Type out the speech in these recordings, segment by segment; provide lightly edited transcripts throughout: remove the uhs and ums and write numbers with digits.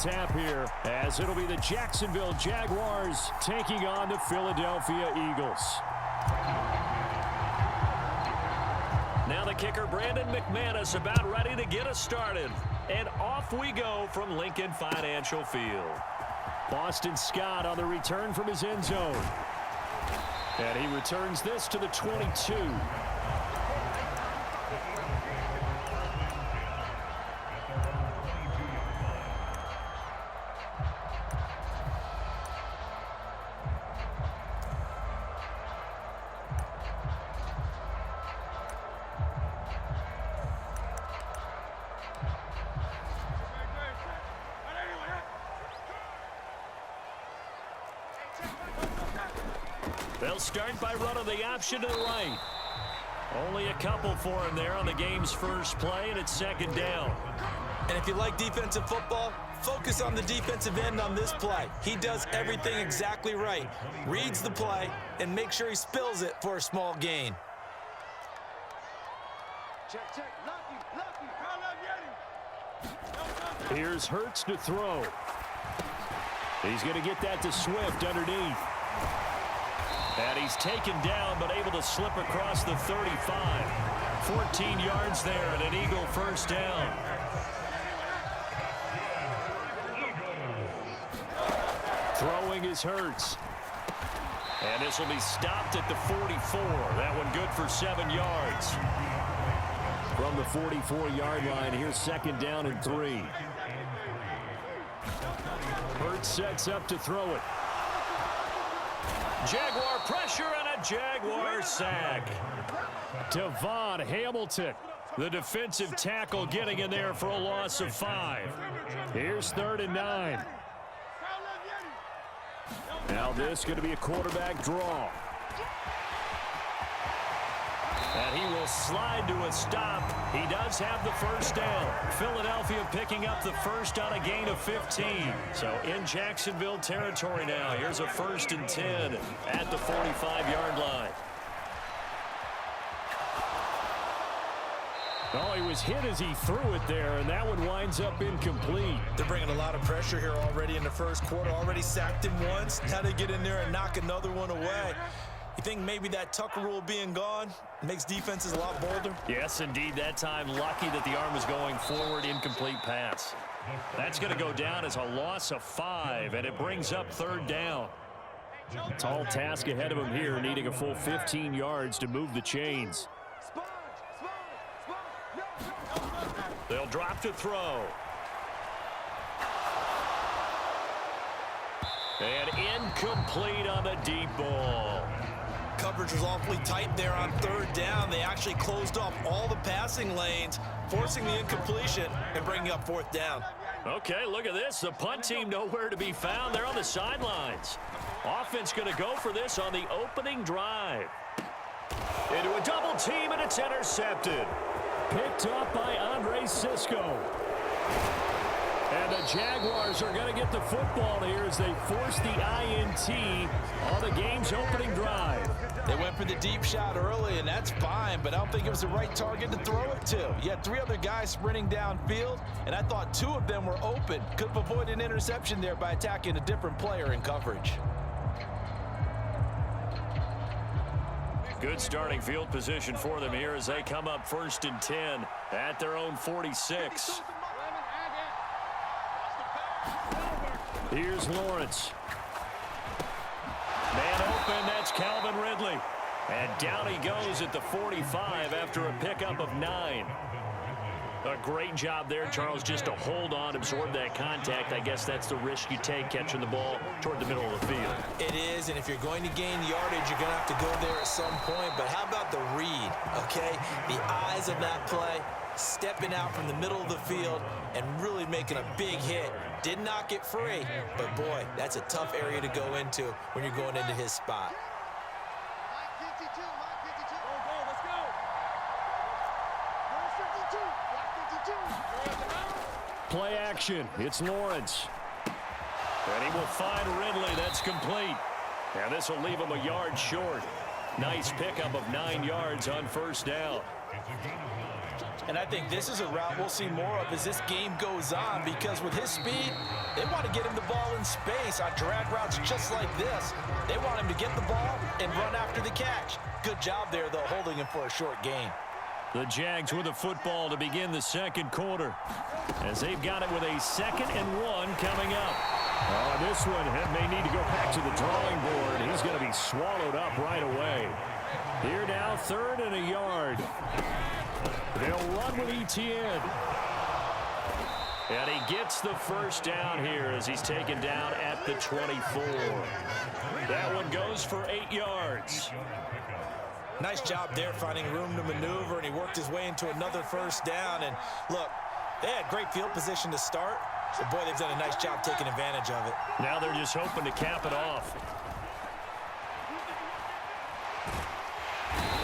tap here, as it'll be the Jacksonville Jaguars taking on the Philadelphia Eagles. Now the kicker, Brandon McManus, about ready to get us started. And off we go from Lincoln Financial Field. Boston Scott on the return from his end zone. And he returns this to the 22. They'll start by running the option to the right. Only a couple for him there on the game's first play, and it's second down. And if you like defensive football, focus on the defensive end on this play. He does everything exactly right. Reads the play and makes sure he spills it for a small gain. Check. Lucky. Here's Hurts to throw. He's going to get that to Swift underneath. And he's taken down, but able to slip across the 35. 14 yards there and an Eagle first down. Throwing is Hurts. And this will be stopped at the 44. That one good for 7 yards. From the 44-yard line, here's second down and 3. Hurts sets up to throw it. Jaguar pressure and a Jaguar sack. Devon Hamilton, the defensive tackle, getting in there for a loss of 5. Here's 3rd and 9. Now this is going to be a quarterback draw. And he will slide to a stop. He does have the first down. Philadelphia picking up the first on a gain of 15. So in Jacksonville territory now. Here's a 1st and 10 at the 45-yard line. Oh, he was hit as he threw it there, and that one winds up incomplete. They're bringing a lot of pressure here already in the first quarter. Already sacked him once. Now they get in there and knock another one away. You think maybe that Tucker rule being gone makes defenses a lot bolder? Yes, indeed. That time, lucky that the arm was going forward. Incomplete pass. That's going to go down as a loss of 5, and it brings up 3rd down. Tall task ahead of him here, needing a full 15 yards to move the chains. They'll drop to throw. And incomplete on the deep ball. Coverage was awfully tight there on 3rd down. They actually closed off all the passing lanes, forcing the incompletion and bringing up 4th down. Okay, look at this. The punt team nowhere to be found. They're on the sidelines. Offense going to go for this on the opening drive. Into a double team, and it's intercepted. Picked up by Andre Cisco. And the Jaguars are going to get the football here as they force the INT on the game's opening drive. They went for the deep shot early, and that's fine, but I don't think it was the right target to throw it to. You had 3 other guys sprinting downfield, and I thought 2 of them were open. Could have avoided an interception there by attacking a different player in coverage. Good starting field position for them here as they come up 1st and 10 at their own 46. Here's Lawrence. Man open, that's Calvin Ridley. And down he goes at the 45 after a pickup of 9. A great job there, Charles, just to hold on, absorb that contact. I guess that's the risk you take catching the ball toward the middle of the field. It is, and if you're going to gain yardage, you're going to have to go there at some point. But how about the read, okay? The eyes of that play, stepping out from the middle of the field and really making a big hit. Did not get free, but boy, that's a tough area to go into when you're going into his spot. Play action. It's Lawrence. And he will find Ridley. That's complete. And this will leave him a yard short. Nice pickup of 9 yards on 1st down. And I think this is a route we'll see more of as this game goes on, because with his speed, they want to get him the ball in space on drag routes just like this. They want him to get the ball and run after the catch. Good job there, though, holding him for a short gain. The Jags with the football to begin the second quarter, as they've got it with a 2nd and 1 coming up. This one may need to go back to the drawing board. He's going to be swallowed up right away. Here now, 3rd and a yard. They'll run with Etienne. And he gets the first down here as he's taken down at the 24. That one goes for 8 yards. Nice job there finding room to maneuver, and he worked his way into another first down. And look, they had great field position to start, but boy, they've done a nice job taking advantage of it. Now they're just hoping to cap it off.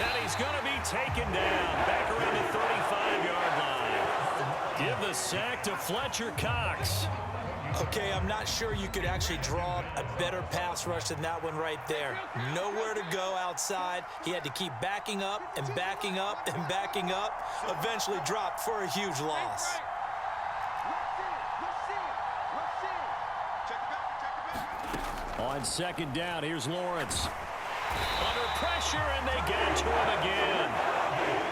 And he's going to be taken down back around the 35-yard line. Give the sack to Fletcher Cox. Okay, I'm not sure you could actually draw a better pass rush than that one right there. Nowhere to go outside. He had to keep backing up and backing up and backing up. Eventually dropped for a huge loss. On 2nd down, here's Lawrence. Under pressure, and they get to him again.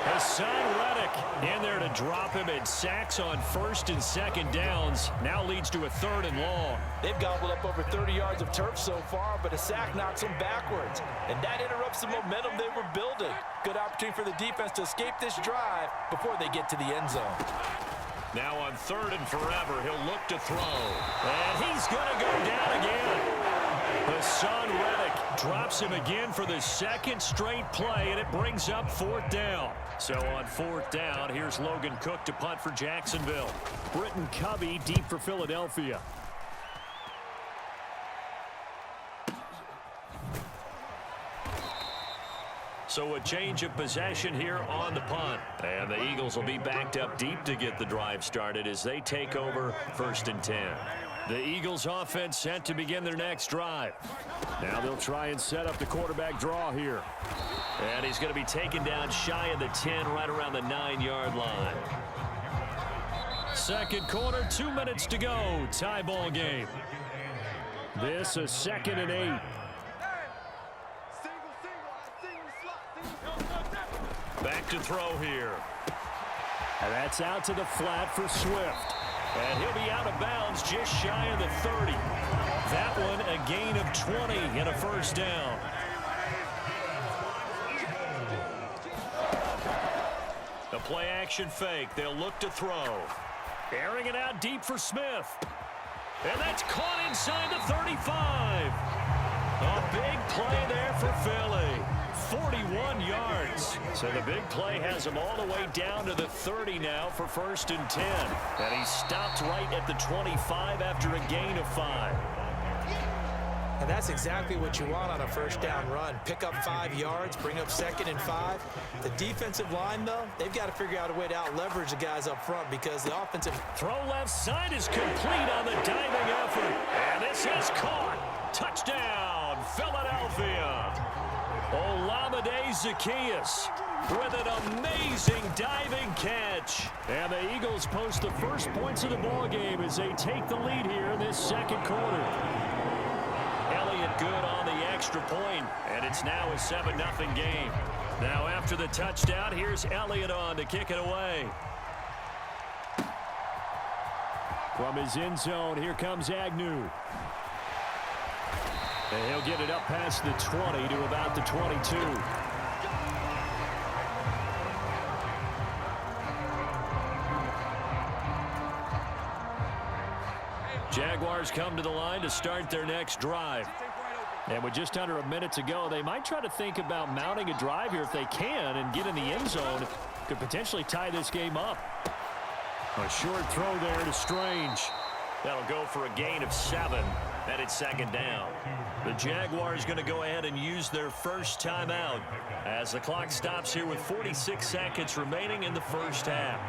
Hassan Reddick in there to drop him, and sacks on 1st and 2nd downs. Now leads to a 3rd and long. They've gobbled up over 30 yards of turf so far, but a sack knocks them backwards. And that interrupts the momentum they were building. Good opportunity for the defense to escape this drive before they get to the end zone. Now on 3rd and forever, he'll look to throw. And he's going to go down again. Hassan Reddick drops him again for the 2nd straight play, and it brings up 4th down. So on 4th down, here's Logan Cook to punt for Jacksonville. Britton Covey deep for Philadelphia. So a change of possession here on the punt. And the Eagles will be backed up deep to get the drive started as they take over 1st and 10. The Eagles offense set to begin their next drive. Now they'll try and set up the quarterback draw here. And he's going to be taken down shy of the 10, right around the 9-yard line. Second quarter, 2 minutes to go. Tie ball game. This a 2nd and 8. Back to throw here. And that's out to the flat for Swift. And he'll be out of bounds just shy of the 30. That one a gain of 20 and a 1st down. The play action fake. They'll look to throw. Airing it out deep for Smith. And that's caught inside the 35. A big play there for Philly. 41 yards. So the big play has him all the way down to the 30 now for 1st and 10. And he stopped right at the 25 after a gain of 5. And that's exactly what you want on a 1st down run. Pick up 5 yards, bring up 2nd and 5. The defensive line, though, they've got to figure out a way to out-leverage the guys up front because the offensive... Throw left side is complete on the diving effort. And this is caught. Touchdown, Philadelphia. Olamide Zaccheaus with an amazing diving catch. And the Eagles post the first points of the ball game as they take the lead here in this second quarter. Elliott good on the extra point, and it's now a 7-0 game. Now after the touchdown, here's Elliott on to kick it away. From his end zone, here comes Agnew. And he'll get it up past the 20 to about the 22. Jaguars come to the line to start their next drive. And with just under a minute to go, they might try to think about mounting a drive here if they can and get in the end zone. Could potentially tie this game up. A short throw there to Strange. That'll go for a gain of 7. And it's 2nd down. The Jaguars going to go ahead and use their first timeout as the clock stops here with 46 seconds remaining in the first half.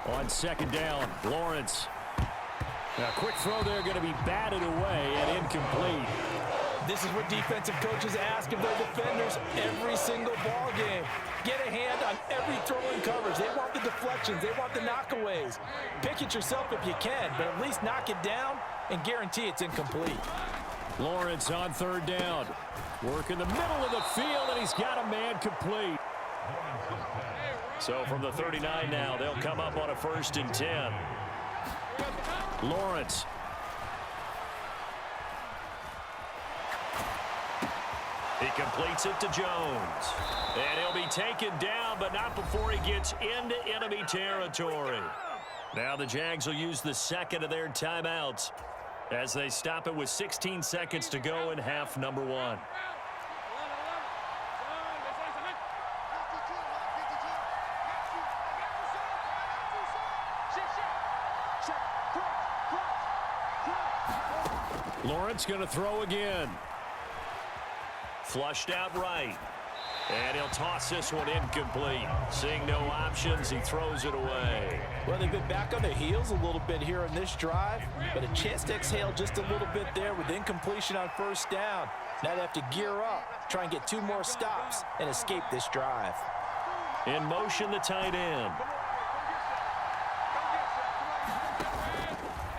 On 2nd down, Lawrence. A quick throw there going to be batted away and incomplete. This is what defensive coaches ask of their defenders every single ball game. Get a hand on every throw in coverage. They want the deflections. They want the knockaways. Pick it yourself if you can, but at least knock it down and guarantee it's incomplete. Lawrence on third down. Work in the middle of the field, and he's got a man complete. So from the 39 now, they'll come up on a 1st and 10. Lawrence. He completes it to Jones. And he'll be taken down, but not before he gets into enemy territory. Now the Jags will use the second of their timeouts as they stop it with 16 seconds to go in half number 1. Lawrence going to throw again. Flushed out right. And he'll toss this one incomplete. Seeing no options, he throws it away. Well, they've been back on their heels a little bit here in this drive, but a chance to exhale just a little bit there with incompletion on 1st down. Now they have to gear up, try and get 2 more stops, and escape this drive. In motion, the tight end.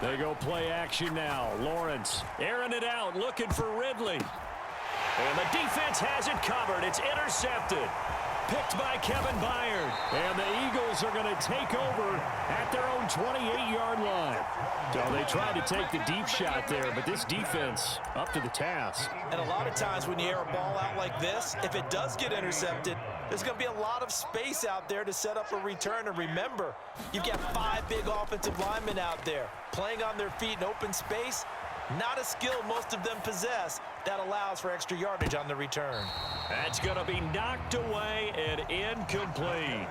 They go play action now. Lawrence airing it out, looking for Ridley. And the defense has it covered. It's intercepted. Picked by Kevin Byard. And the Eagles are going to take over at their own 28-yard line. So they tried to take the deep shot there, but this defense up to the task. And a lot of times when you air a ball out like this, if it does get intercepted, there's going to be a lot of space out there to set up a return. And remember, you've got 5 big offensive linemen out there playing on their feet in open space. Not a skill most of them possess that allows for extra yardage on the return. That's going to be knocked away and incomplete.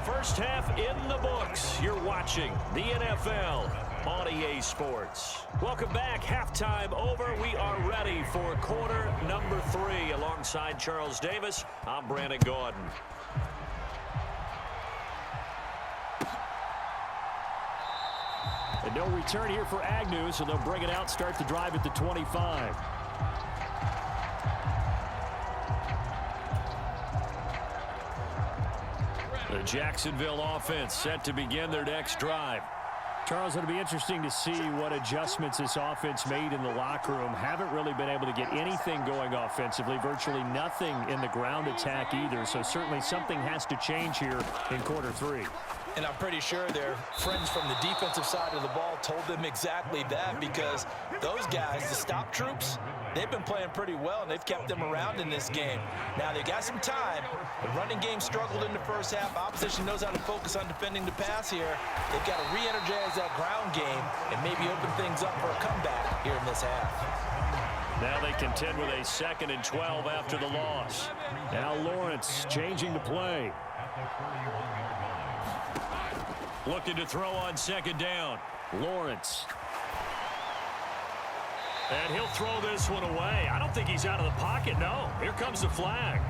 First half in the books. You're watching the NFL on EA Sports. Welcome back. Halftime over. We are ready for quarter number 3. Alongside Charles Davis, I'm Brandon Gordon. And no return here for Agnew, so they'll bring it out, start the drive at the 25. The Jacksonville offense set to begin their next drive. Charles, it'll be interesting to see what adjustments this offense made in the locker room. Haven't really been able to get anything going offensively, virtually nothing in the ground attack either, so certainly something has to change here in quarter 3. And I'm pretty sure their friends from the defensive side of the ball told them exactly that, because those guys, the stop troops, they've been playing pretty well, and they've kept them around in this game. Now, they got some time. The running game struggled in the first half. Opposition knows how to focus on defending the pass here. They've got to re-energize that ground game and maybe open things up for a comeback here in this half. Now they contend with a 2nd and 12 after the loss. Now Lawrence changing the play. Looking to throw on 2nd down. Lawrence. And he'll throw this one away. I don't think he's out of the pocket, no. Here comes the flag.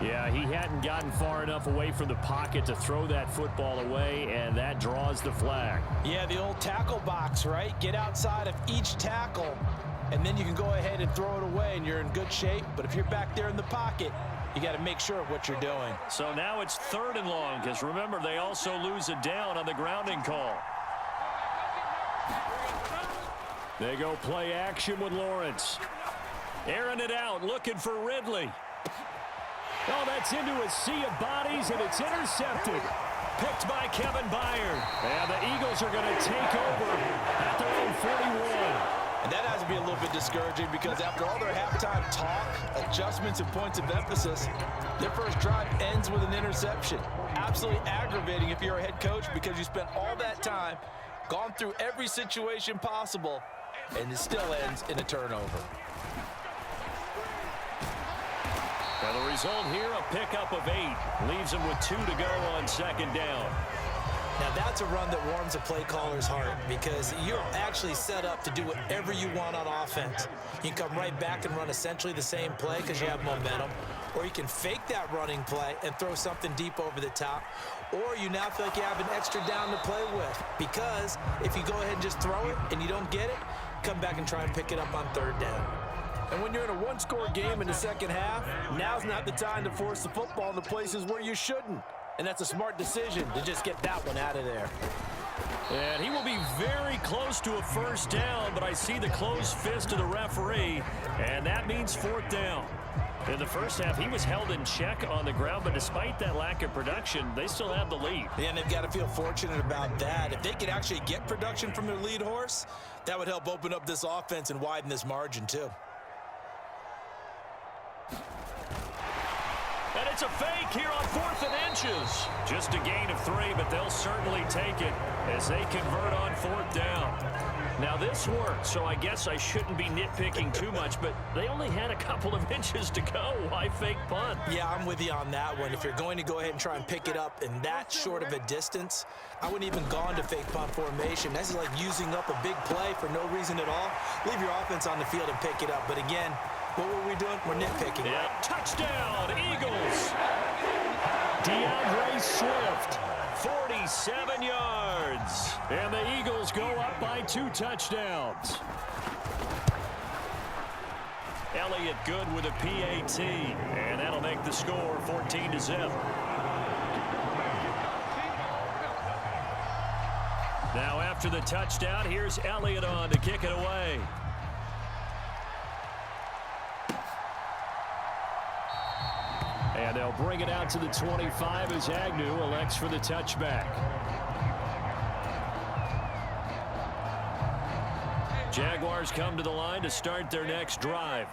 Yeah, he hadn't gotten far enough away from the pocket to throw that football away, and that draws the flag. Yeah, the old tackle box, right? Get outside of each tackle, and then you can go ahead and throw it away, and you're in good shape. But if you're back there in the pocket, you got to make sure of what you're doing. So now it's 3rd and long, because remember, they also lose a down on the grounding call. They go play action with Lawrence. Airing it out, looking for Ridley. Oh, that's into a sea of bodies, and it's intercepted. Picked by Kevin Byard. And the Eagles are going to take over at their own 41. And that has to be a little bit discouraging, because after all their halftime talk, adjustments, and points of emphasis, their first drive ends with an interception. Absolutely aggravating if you're a head coach, because you spent all that time, gone through every situation possible, and it still ends in a turnover. Now the result here, a pickup of 8. Leaves them with 2 to go on 2nd down. Now that's a run that warms a play caller's heart, because you're actually set up to do whatever you want on offense. You can come right back and run essentially the same play because you have momentum, or you can fake that running play and throw something deep over the top, or you now feel like you have an extra down to play with, because if you go ahead and just throw it and you don't get it, come back and try and pick it up on 3rd down. And when you're in a one-score game in the second half, now's not the time to force the football in the places where you shouldn't. And that's a smart decision to just get that one out of there. And he will be very close to a first down, but I see the closed fist of the referee, and that means fourth down. In the first half, he was held in check on the ground, but despite that lack of production, they still have the lead. Yeah, and they've got to feel fortunate about that. If they could actually get production from their lead horse, that would help open up this offense and widen this margin too. And it's a fake here on 4th and inches. Just a gain of 3, but they'll certainly take it as they convert on 4th down. Now this worked, so I guess I shouldn't be nitpicking too much, but they only had a couple of inches to go. Why fake punt? Yeah, I'm with you on that one. If you're going to go ahead and try and pick it up in that short of a distance, I wouldn't even gone to fake punt formation. This is like using up a big play for no reason at all. Leave your offense on the field and pick it up. But again, what were we doing? We're nitpicking. Yeah, right? Touchdown, Eagles. DeAndre Swift, 47 yards. And the Eagles go up by 2 touchdowns. Elliott good with a PAT. And that'll make the score 14-0. Now after the touchdown, here's Elliott on to kick it away. And they'll bring it out to the 25 as Agnew elects for the touchback. Jaguars come to the line to start their next drive.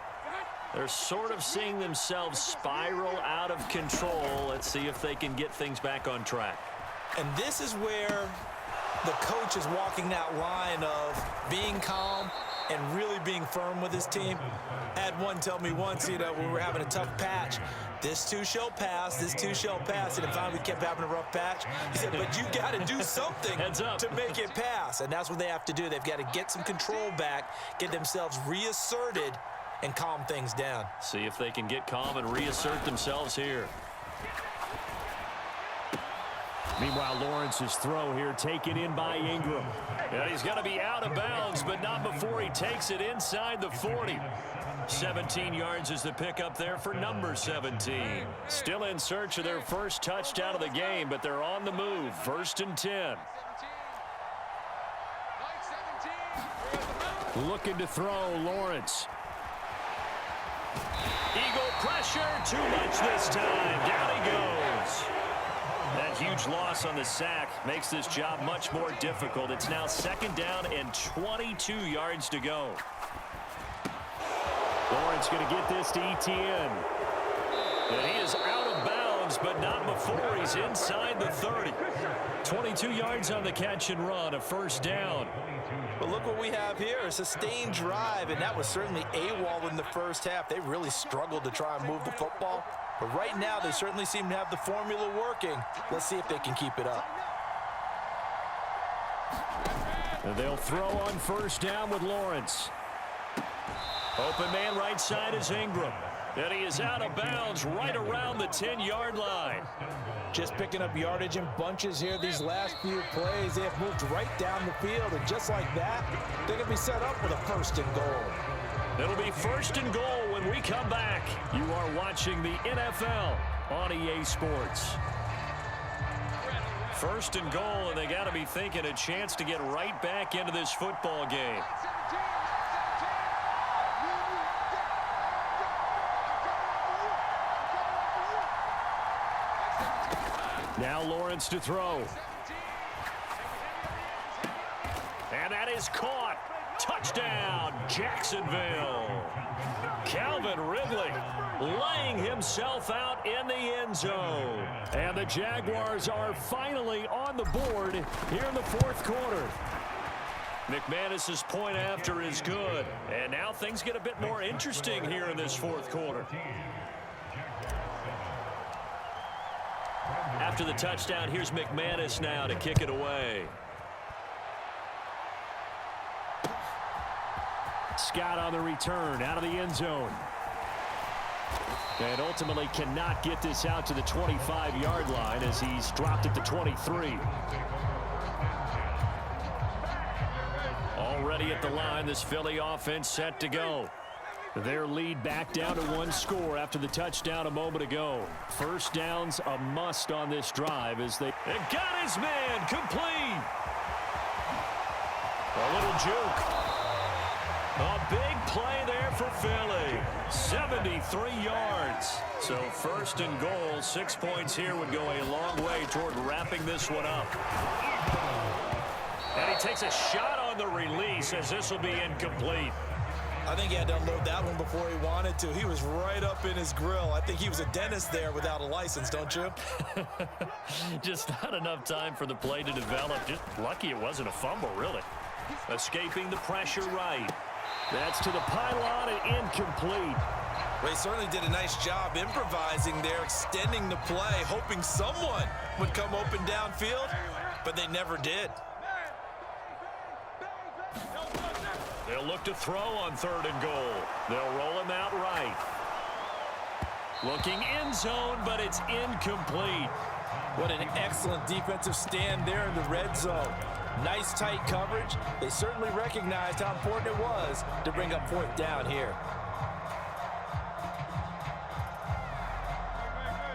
They're sort of seeing themselves spiral out of control. Let's see if they can get things back on track. And this is where the coach is walking that line of being calm and really being firm with his team. I had one tell me once, when we were having a tough patch, this too shall pass, this too shall pass. And finally we kept having a rough patch. He said, but you got to do something to make it pass. And that's what they have to do. They've got to get some control back, get themselves reasserted, and calm things down. See if they can get calm and reassert themselves here. Meanwhile, Lawrence's throw here taken in by Ingram. And he's going to be out of bounds, but not before he takes it inside the 40. 17 yards is the pickup there for number 17. Still in search of their first touchdown of the game, but they're on the move. 1st and 10. Looking to throw, Lawrence. Eagle pressure, too much this time. Down he goes. That huge loss on the sack makes this job much more difficult. It's now 2nd down and 22 yards to go. Lawrence going to get this to Etienne. And he is out of bounds, but not before he's inside the 30. 22 yards on the catch and run, a 1st down. But look what we have here, a sustained drive, and that was certainly AWOL in the first half. They really struggled to try and move the football. But right now, they certainly seem to have the formula working. Let's see if they can keep it up. And they'll throw on 1st down with Lawrence. Open man right side is Ingram. And he is out of bounds right around the 10-yard line. Just picking up yardage in bunches here these last few plays. They have moved right down the field, and just like that, they're going to be set up with a 1st and goal. It'll be 1st and goal when we come back. You are watching the NFL on EA Sports. 1st and goal, and they got to be thinking a chance to get right back into this football game. Now Lawrence to throw. And that is caught. Touchdown, Jacksonville. Calvin Ridley laying himself out in the end zone. And the Jaguars are finally on the board here in the 4th quarter. McManus's point after is good. And now things get a bit more interesting here in this 4th quarter. After the touchdown, here's McManus now to kick it away. Scott on the return out of the end zone. And ultimately cannot get this out to the 25-yard line as he's dropped at the 23. Already at the line, this Philly offense set to go. Their lead back down to one score after the touchdown a moment ago. First down's a must on this drive as they got his man complete. A little juke. A big play there for Philly. 73 yards. So first and goal, 6 points here would go a long way toward wrapping this one up. And he takes a shot on the release as this will be incomplete. I think he had to unload that one before he wanted to. He was right up in his grill. I think he was a dentist there without a license, don't you? Just not enough time for the play to develop. Just lucky it wasn't a fumble, really. Escaping the pressure right. That's to the pylon and incomplete. Well, he certainly did a nice job improvising there, extending the play, hoping someone would come open downfield, but they never did. They'll look to throw on 3rd and goal. They'll roll him out right. Looking end zone, but it's incomplete. What an excellent defensive stand there in the red zone. Nice tight coverage. They certainly recognized how important it was to bring up 4th down here.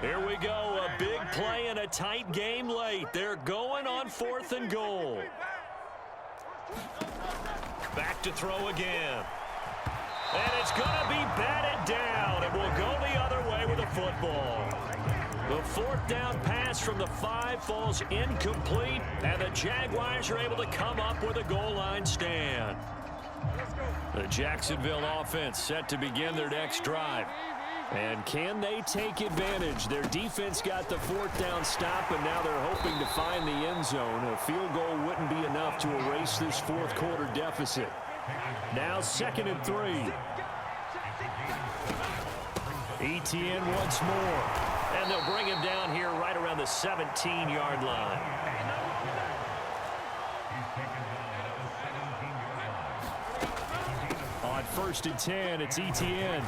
Here we go, a big play in a tight game late. They're going on 4th and goal. Back to throw again. And it's going to be batted down, and we'll go the other way with the football. The 4th down pass from the 5 falls incomplete, and the Jaguars are able to come up with a goal line stand. The Jacksonville offense set to begin their next drive. And can they take advantage? Their defense got the 4th down stop, and now they're hoping to find the end zone. A field goal wouldn't be enough to erase this 4th quarter deficit. Now 2nd and 3. Etienne once more. And they'll bring him down here right around the 17-yard line. On 1st and 10, it's Etienne.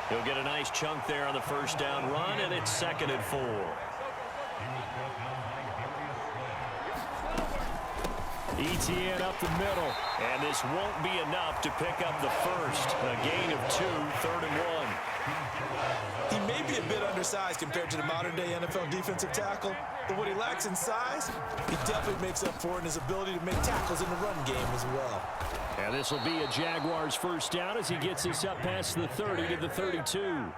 He'll get a nice chunk there on the 1st down run, and it's 2nd and 4. Etienne up the middle, and this won't be enough to pick up the first. A gain of 2, 3rd and 1. He may be a bit undersized compared to the modern-day NFL defensive tackle, but what he lacks in size, he definitely makes up for it in his ability to make tackles in the run game as well. And this will be a Jaguars 1st down as he gets this up past the 30 to the 32.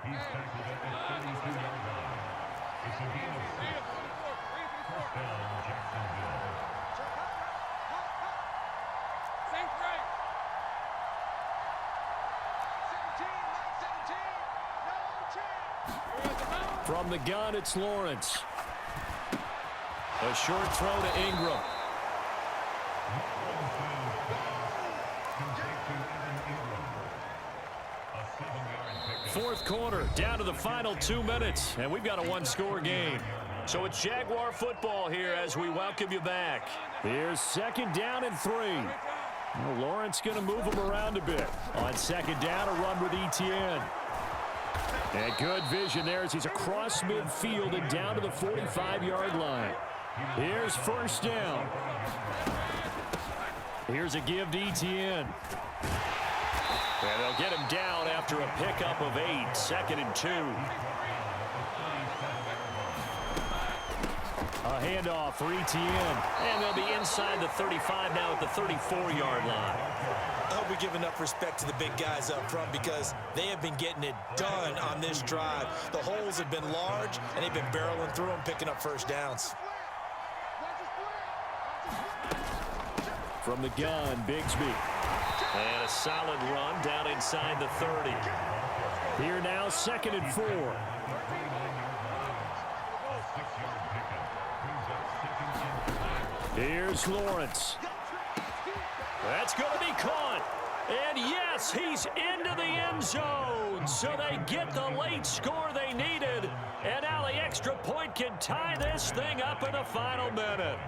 From the gun, it's Lawrence. A short throw to Ingram. Fourth quarter, down to the final 2 minutes, and we've got a one-score game. So it's Jaguar football here as we welcome you back. Here's 2nd down and 3. Well, Lawrence going to move him around a bit. On 2nd down, a run with Etienne. And good vision there as he's across midfield and down to the 45-yard line. Here's 1st down. Here's a give to Etienne. And they'll get him down after a pickup of 8, 2nd and 2. A handoff for Etienne. And they'll be inside the 35 now at the 34-yard line. I hope we give enough respect to the big guys up front because they have been getting it done on this drive. The holes have been large, and they've been barreling through them, picking up 1st downs. From the gun, Bigsby. And a solid run down inside the 30. Here now, 2nd and 4. Here's Lawrence. That's going to be caught. And yes, he's into the end zone. So they get the late score they needed. And now the extra point can tie this thing up in the final minute.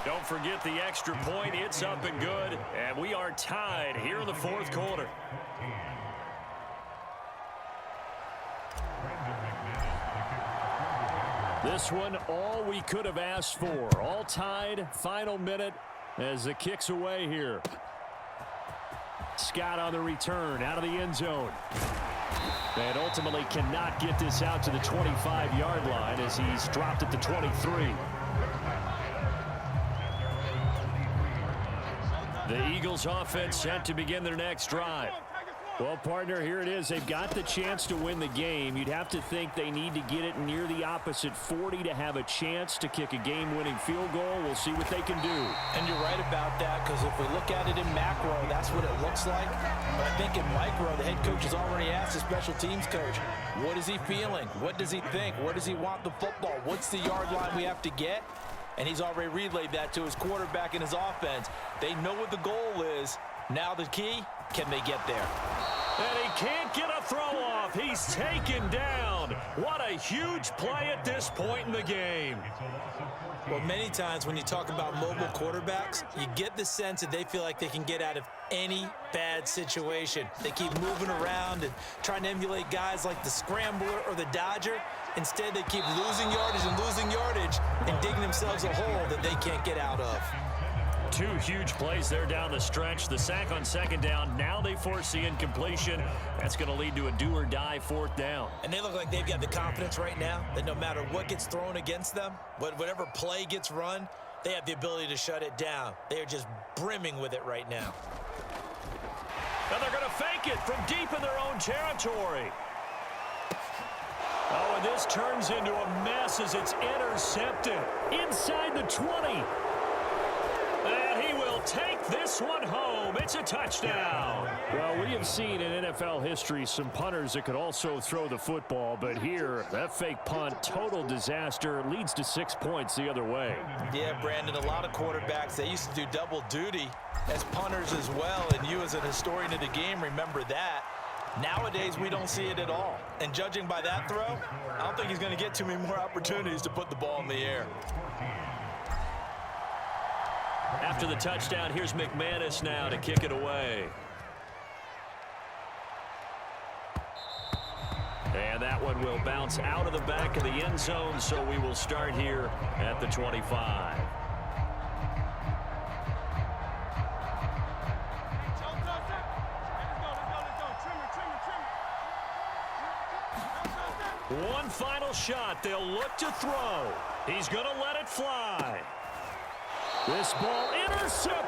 Don't forget the extra point. It's up and good. And we are tied here in the 4th quarter. This one, all we could have asked for. All tied, final minute. as the kick's away here. Scott on the return out of the end zone. And ultimately cannot get this out to the 25-yard line as he's dropped at the 23. The Eagles offense set to begin their next drive. Well, partner, here it is. They've got the chance to win the game. You'd have to think they need to get it near the opposite 40 to have a chance to kick a game-winning field goal. We'll see what they can do. And you're right about that, because if we look at it in macro, that's what it looks like. But I think in micro, the head coach has already asked the special teams coach, what is he feeling? What does he think? Where does he want the football? What's the yard line we have to get? And he's already relayed that to his quarterback and his offense. They know what the goal is. Now the key, can they get there? And he can't get a throw off. He's taken down. What a huge play at this point in the game. Well, many times when you talk about mobile quarterbacks, you get the sense that they feel like they can get out of any bad situation. They keep moving around and trying to emulate guys like the Scrambler or the Dodger. Instead, they keep losing yardage and digging themselves a hole that they can't get out of. Two huge plays there down the stretch. The sack on second down. Now they force the incompletion. That's going to lead to a do-or-die fourth down. And they look like they've got the confidence right now that no matter what gets thrown against them, whatever play gets run, they have the ability to shut it down. They are just brimming with it right now. And they're going to fake it from deep in their own territory. Oh, and this turns into a mess as it's intercepted inside the 20. And he will take this one home. It's a touchdown. Well, we have seen in NFL history some punters that could also throw the football, but here, that fake punt, total disaster, leads to 6 points the other way. Yeah, Brandon, a lot of quarterbacks, they used to do double duty as punters as well, and you as an historian of the game remember that. Nowadays, we don't see it at all. And judging by that throw, I don't think he's going to get too many more opportunities to put the ball in the air. After the touchdown, here's McManus now to kick it away. And that one will bounce out of the back of the end zone, so we will start here at the 25. One final shot. They'll look to throw. He's going to let it fly. This ball intercepted.